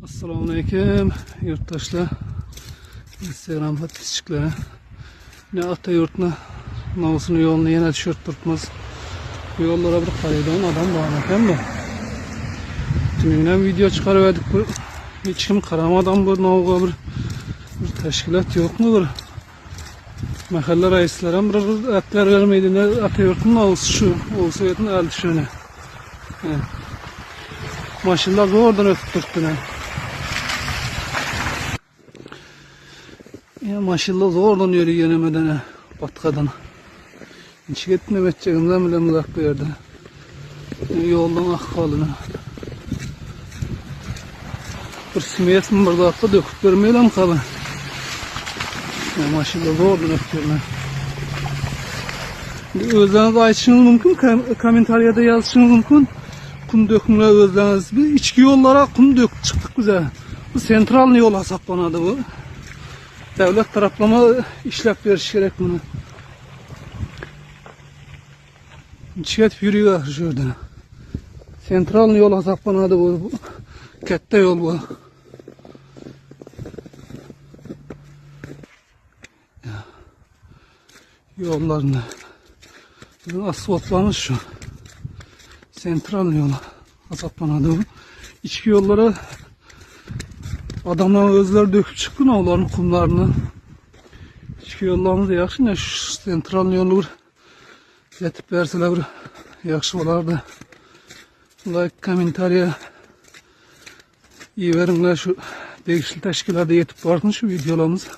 Assalamualaikum yurttaşlar, Instagram patişçiklere. Ne ata yurtuna namusunu yolunu yine tişört tutmaz. Bu yollara bir kaydan adam bağlı hem de. Tümünden video çıkarıverdik bu. Hiç kim karamadan bu navuğa bir teşkilat yok mu bir? Mahalle reislerim bir etler vermeydi ne ata yurtunun namusu şu olsa yetin elde şöyle. Maşallah zordan ötüp tuttu ne. Ya maşallah zordan yürüyor yönemeden Batkadan. Hiç gitmemeyeceğimden bile mızak verdi. Yoldan akkalını. Bir simiyet mi burada akla döküp vermeyelim kalı. Ya maşallah zordan ötüyorlar. Özlerinizi açışınız mümkün, komentariyada yazışınız mümkün. Kum dökümle özleriniz. Biz içki yollara kum döküp çıktık bize. Bu sentral yol hesaplanadı bu. Devlet taraflama işlep veriş gerek bunu. Çiğet yürüyor şurada. Sentral yol hesaplanadı bu. Kette yol bu. Yollarını asfaltlanmış şu. Sentral yol hesaplanadı bu. İçki yollara adamlar özleri döküp çıktı onların kumlarını. İçki yollarımız da yaxşı ne şu sentral yolu bir yetip verseler bir yaxşı olardı. Like, komentariya iyi verinler şu değişik teşkilata yetip vardın şu videolarımız.